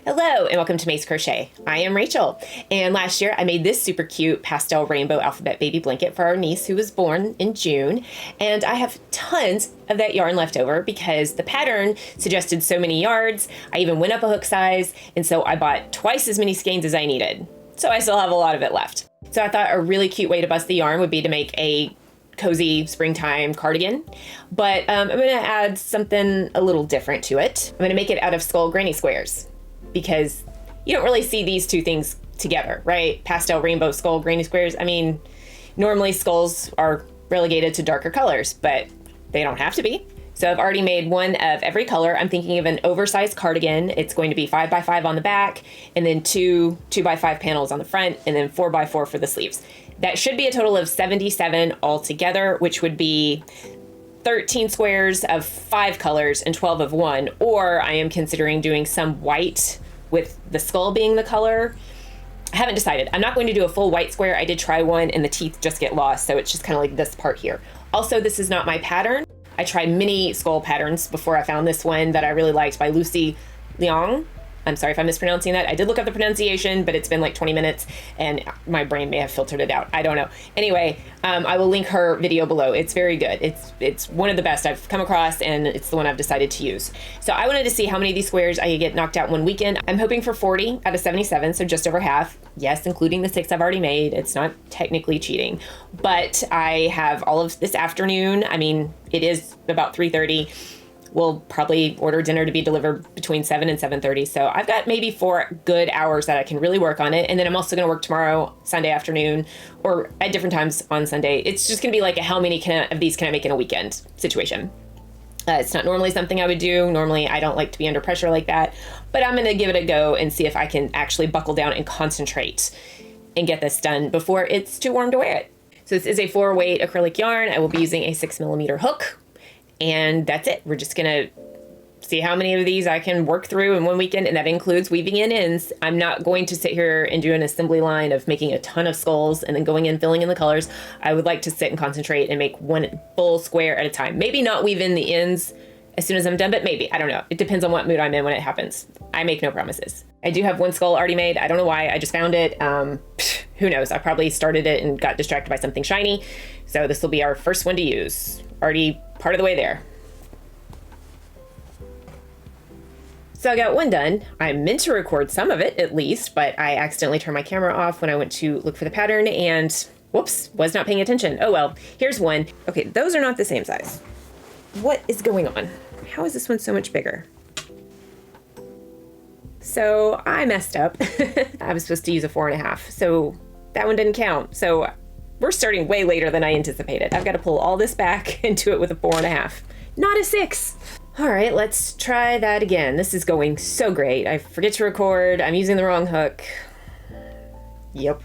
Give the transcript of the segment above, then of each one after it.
Hello and welcome to Mace Crochet. I am Rachel, and last year I made this super cute pastel rainbow alphabet baby blanket for our niece who was born in June, and I have tons of that yarn left over because the pattern suggested so many yards. I even went up a hook size, and so I bought twice as many skeins as I needed. So I still have a lot of it left. So I thought a really cute way to bust the yarn would be to make a cozy springtime cardigan, but I'm going to add something a little different to it. I'm going to make it out of skull granny squares, because you don't really see these two things together, right? Pastel rainbow skull granny squares. I mean, normally skulls are relegated to darker colors, but they don't have to be. So I've already made one of every color. I'm thinking of an oversized cardigan. It's going to be 5x5 on the back, and then two 2x5 panels on the front, and then 4x4 for the sleeves. That should be a total of 77 altogether, which would be 13 squares of 5 colors and 12 of one, or I am considering doing some white with the skull being the color. I haven't decided. I'm not going to do a full white square. I did try one and the teeth just get lost, so it's just kind of like this part here. Also, this is not my pattern. I tried many skull patterns before I found this one that I really liked by Lucy Liang. I'm sorry if I'm mispronouncing that. I did look up the pronunciation, but it's been like 20 minutes and my brain may have filtered it out. I don't know. Anyway, I will link her video below. It's very good. It's one of the best I've come across, and it's the one I've decided to use. So I wanted to see how many of these squares I could get knocked out one weekend. I'm hoping for 40 out of 77, so just over half. Yes, including the 6 I've already made. It's not technically cheating, but I have all of this afternoon. I mean, it is about 3:30. We'll probably order dinner to be delivered between 7 and 7:30. So I've got maybe 4 good hours that I can really work on it. And then I'm also going to work tomorrow, Sunday afternoon, or at different times on Sunday. It's just going to be like a how many of these can I make in a weekend situation. It's not normally something I would do. Normally I don't like to be under pressure like that, but I'm going to give it a go and see if I can actually buckle down and concentrate and get this done before it's too warm to wear it. So this is a 4-weight acrylic yarn. I will be using a 6mm hook. And that's it. We're just gonna see how many of these I can work through in one weekend, and that includes weaving in ends. I'm not going to sit here and do an assembly line of making a ton of skulls and then going in, filling in the colors. I would like to sit and concentrate and make one full square at a time. Maybe not weave in the ends as soon as I'm done, but maybe. I don't know. It depends on what mood I'm in when it happens. I make no promises. I do have one skull already made. I don't know why. I just found it. Who knows? I probably started it and got distracted by something shiny. So this will be our first one to use. Already part of the way there. So I got one done. I meant to record some of it at least, but I accidentally turned my camera off when I went to look for the pattern and whoops, was not paying attention. Oh well, here's one. Okay, those are not the same size. What is going on? How is this one so much bigger? So I messed up. I was supposed to use a 4.5, so that one didn't count. So we're starting way later than I anticipated. I've got to pull all this back and do it with a 4.5, not a 6. All right, let's try that again. This is going so great. I forget to record. I'm using the wrong hook. Yep.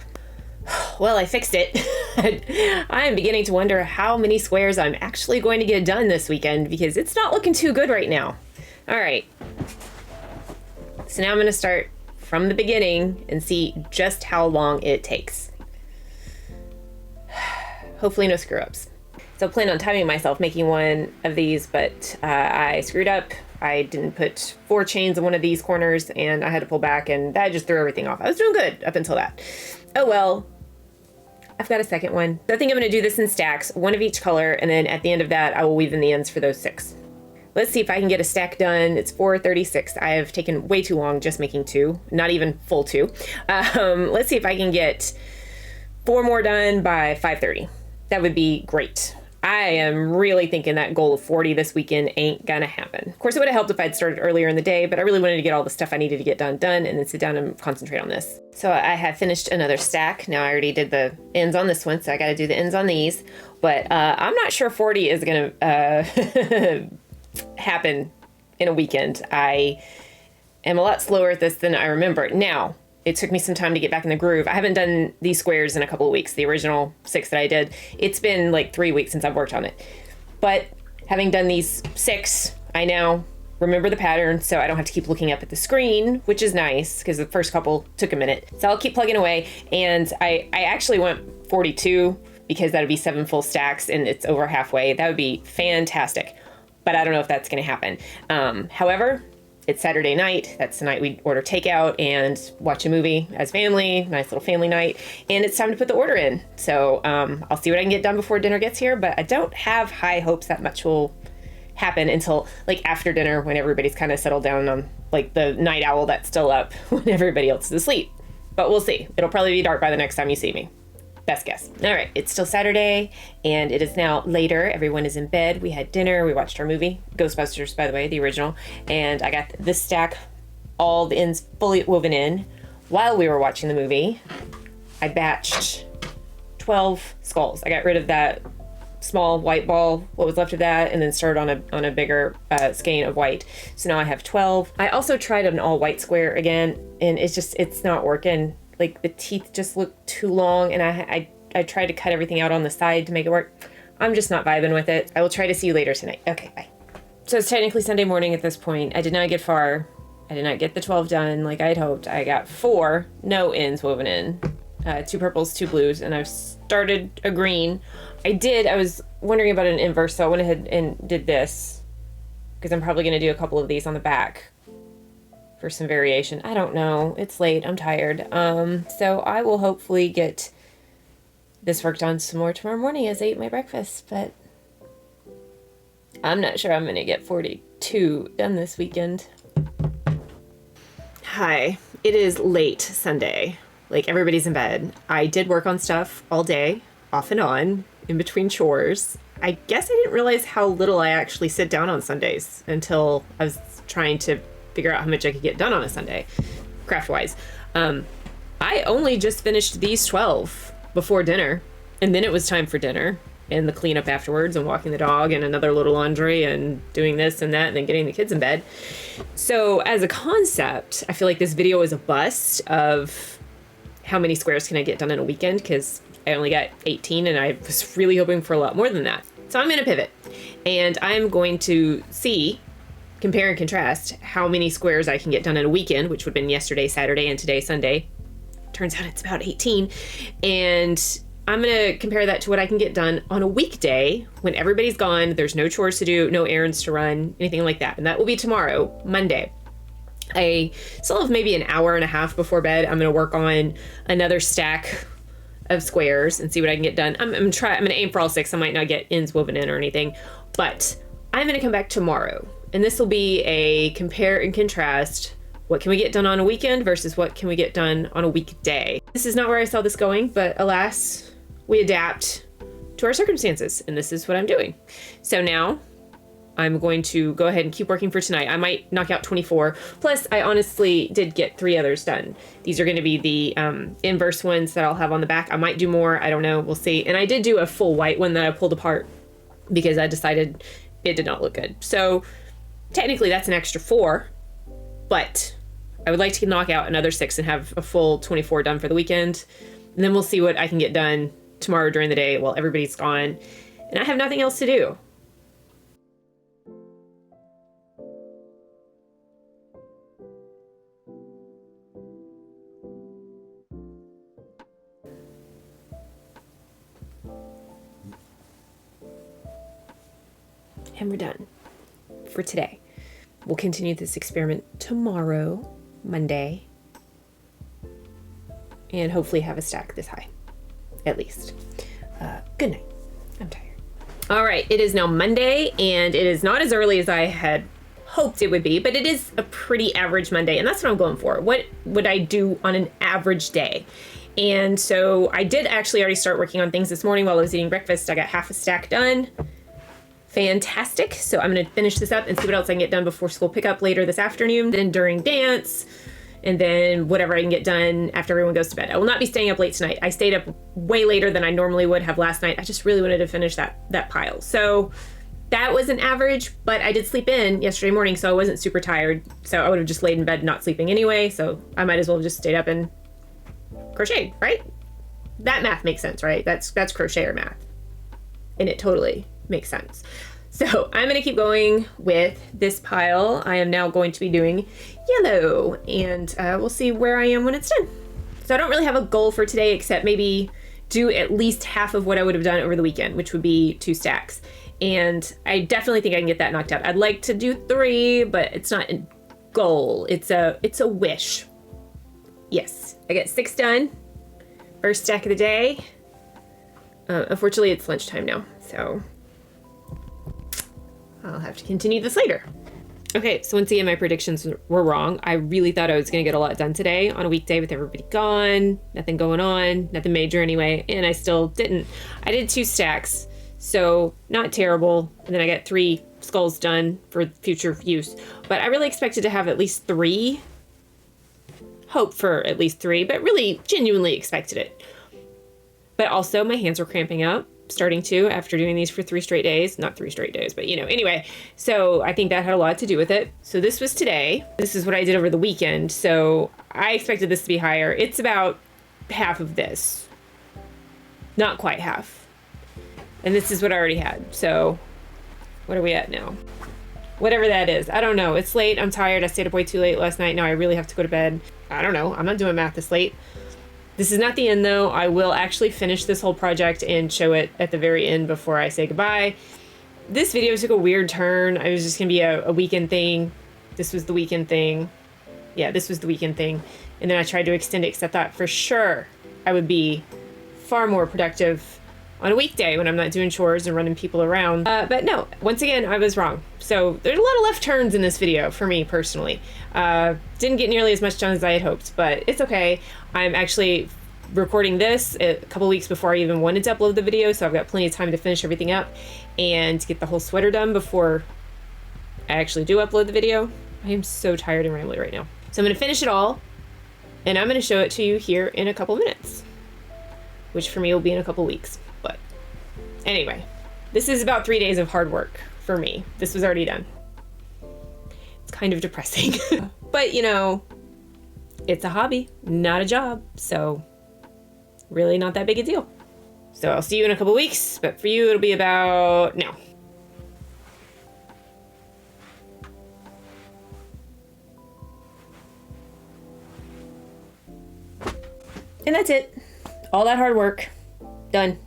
Well, I fixed it. I am beginning to wonder how many squares I'm actually going to get done this weekend because it's not looking too good right now. All right. So now I'm going to start from the beginning and see just how long it takes. Hopefully no screw ups. So I plan on timing myself making one of these, but I screwed up. I didn't put 4 chains in one of these corners and I had to pull back, and that just threw everything off. I was doing good up until that. Oh well, I've got a second one. So I think I'm gonna do this in stacks, one of each color, and then at the end of that, I will weave in the ends for those 6. Let's see if I can get a stack done. It's 4:36. I have taken way too long just making 2, not even full 2. Let's see if I can get 4 more done by 5:30. That would be great. I am really thinking that goal of 40 this weekend ain't gonna happen. Of course, it would have helped if I'd started earlier in the day, but I really wanted to get all the stuff I needed to get done and then sit down and concentrate on this. So I have finished another stack. Now I already did the ends on this one, so I gotta do the ends on these. But I'm not sure 40 is gonna happen in a weekend. I am a lot slower at this than I remember. Now, it took me some time to get back in the groove. I haven't done these squares in a couple of weeks. The original 6 that I did, it's been like 3 weeks since I've worked on it. But having done these 6, I now remember the pattern, so I don't have to keep looking up at the screen, which is nice because the first couple took a minute. So I'll keep plugging away, and I actually went 42 because that would be 7 full stacks and it's over halfway. That would be fantastic, but I don't know if that's gonna happen. However, It's Saturday night. That's the night we order takeout and watch a movie as family. Nice little family night. And it's time to put the order in. So I'll see what I can get done before dinner gets here, but I don't have high hopes that much will happen until like after dinner when everybody's kind of settled down on like the night owl that's still up when everybody else is asleep. But we'll see. It'll probably be dark by the next time you see me. Best guess. All right, it's still Saturday, and it is now later. Everyone is in bed. We had dinner. We watched our movie, Ghostbusters, by the way, the original. And I got this stack, all the ends fully woven in. While we were watching the movie, I batched 12 skulls. I got rid of that small white ball, what was left of that, and then started on a bigger skein of white. So now I have 12. I also tried an all white square again, and it's not working. Like the teeth just look too long, and I tried to cut everything out on the side to make it work. I'm just not vibing with it. I will try to see you later tonight. Okay, bye. So it's technically Sunday morning at this point. I did not get far. I did not get the 12 done like I had hoped. I got 4 no ends woven in, 2 purples, 2 blues, and I've started a green. I was wondering about an inverse, so I went ahead and did this because I'm probably going to do a couple of these on the back for some variation. I don't know. It's late. I'm tired. So I will hopefully get this worked on some more tomorrow morning as I eat my breakfast, but I'm not sure I'm going to get 42 done this weekend. Hi. It is late Sunday. Like everybody's in bed. I did work on stuff all day, off and on, in between chores. I guess I didn't realize how little I actually sit down on Sundays until I was trying to figure out how much I could get done on a Sunday, craft-wise. I only just finished these 12 before dinner, and then it was time for dinner and the cleanup afterwards and walking the dog and another little laundry and doing this and that and then getting the kids in bed. So as a concept, I feel like this video is a bust of how many squares can I get done in a weekend, because I only got 18 and I was really hoping for a lot more than that. So I'm going to pivot, and I'm going to compare and contrast how many squares I can get done in a weekend, which would have been yesterday, Saturday, and today, Sunday. Turns out it's about 18. And I'm going to compare that to what I can get done on a weekday when everybody's gone. There's no chores to do, no errands to run, anything like that. And that will be tomorrow, Monday. I still have maybe an hour and a half before bed. I'm going to work on another stack of squares and see what I can get done. I'm going to aim for all 6. I might not get ends woven in or anything, but I'm going to come back tomorrow. And this will be a compare and contrast. What can we get done on a weekend versus what can we get done on a weekday? This is not where I saw this going, but alas, we adapt to our circumstances, and this is what I'm doing. So now I'm going to go ahead and keep working for tonight. I might knock out 24. Plus, I honestly did get 3 others done. These are going to be the inverse ones that I'll have on the back. I might do more. I don't know. We'll see. And I did do a full white one that I pulled apart because I decided it did not look good. So technically that's an extra 4, but I would like to knock out another 6 and have a full 24 done for the weekend. And then we'll see what I can get done tomorrow during the day while everybody's gone and I have nothing else to do. And we're done for today. We'll continue this experiment tomorrow, Monday, and hopefully have a stack this high, at least. Good night. I'm tired. All right, it is now Monday, and it is not as early as I had hoped it would be, but it is a pretty average Monday, and that's what I'm going for. What would I do on an average day? And so I did actually already start working on things this morning while I was eating breakfast. I got half a stack done. Fantastic. So I'm going to finish this up and see what else I can get done before school pickup later this afternoon, then during dance, and then whatever I can get done after everyone goes to bed. I will not be staying up late tonight. I stayed up way later than I normally would have last night. I just really wanted to finish that pile. So that was an average, but I did sleep in yesterday morning, so I wasn't super tired. So I would have just laid in bed not sleeping anyway, so I might as well have just stayed up and crocheted, right? That math makes sense, right? That's crochet or math. And it totally makes sense. So I'm going to keep going with this pile. I am now going to be doing yellow, and we'll see where I am when it's done. So I don't really have a goal for today except maybe do at least half of what I would have done over the weekend, which would be 2 stacks. And I definitely think I can get that knocked out. I'd like to do 3, but it's not goal. It's a wish. Yes, I got 6 done. First stack of the day. Unfortunately, it's lunchtime now, so I'll have to continue this later. Okay, so once again, my predictions were wrong. I really thought I was going to get a lot done today on a weekday with everybody gone, nothing going on, nothing major anyway, and I still didn't. I did 2 stacks, so not terrible, and then I got 3 skulls done for future use, but I really expected to have at least 3. Hope for at least 3, but really genuinely expected it. But also my hands were cramping up, starting to, after doing these for 3 straight days. Not 3 straight days, but anyway. So I think that had a lot to do with it. So this was today. This is what I did over the weekend. So I expected this to be higher. It's about half of this. Not quite half. And this is what I already had. So what are we at now? Whatever that is. I don't know. It's late. I'm tired. I stayed up way too late last night. Now I really have to go to bed. I don't know. I'm not doing math this late. This is not the end though. I will actually finish this whole project and show it at the very end before I say goodbye. This video took a weird turn. I was just gonna be a weekend thing. This was the weekend thing. Yeah, this was the weekend thing. And then I tried to extend it because I thought for sure I would be far more productive on a weekday when I'm not doing chores and running people around. But no, once again, I was wrong. So there's a lot of left turns in this video for me personally. Didn't get nearly as much done as I had hoped, but it's okay. I'm actually recording this a couple weeks before I even wanted to upload the video, so I've got plenty of time to finish everything up and get the whole sweater done before I actually do upload the video. I am so tired and rambly right now. So I'm gonna finish it all, and I'm gonna show it to you here in a couple minutes, which for me will be in a couple weeks. But anyway, this is about 3 days of hard work for me. This was already done. It's kind of depressing, but it's a hobby, not a job. So really not that big a deal. So I'll see you in a couple weeks, but for you, it'll be about now. And that's it. All that hard work, done.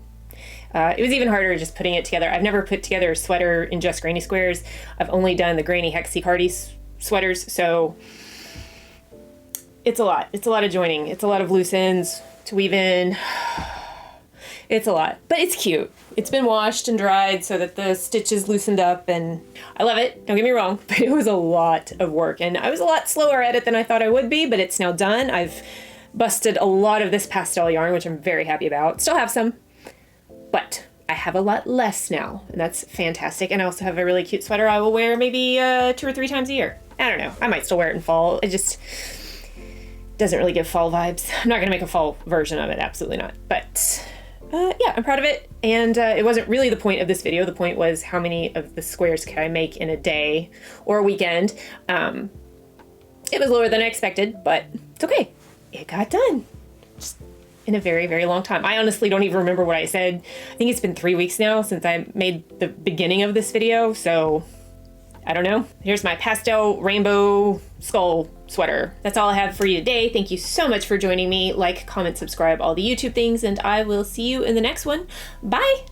It was even harder just putting it together. I've never put together a sweater in just granny squares. I've only done the granny hexy party sweaters, so it's a lot. It's a lot of joining. It's a lot of loose ends to weave in. It's a lot, but it's cute. It's been washed and dried so that the stitches loosened up, and I love it. Don't get me wrong, but it was a lot of work, and I was a lot slower at it than I thought I would be, but it's now done. I've busted a lot of this pastel yarn, which I'm very happy about. Still have some, but I have a lot less now, and that's fantastic. And I also have a really cute sweater I will wear maybe 2 or 3 times a year. I don't know. I might still wear it in fall. It just doesn't really give fall vibes. I'm not going to make a fall version of it. Absolutely not. But yeah, I'm proud of it. And it wasn't really the point of this video. The point was how many of the squares could I make in a day or a weekend. It was lower than I expected, but it's okay. It got done. Just in a very, very long time. I honestly don't even remember what I said. I think it's been 3 weeks now since I made the beginning of this video, so I don't know. Here's my pastel rainbow skull sweater. That's all I have for you today. Thank you so much for joining me. Like, comment, subscribe, all the YouTube things, and I will see you in the next one. Bye!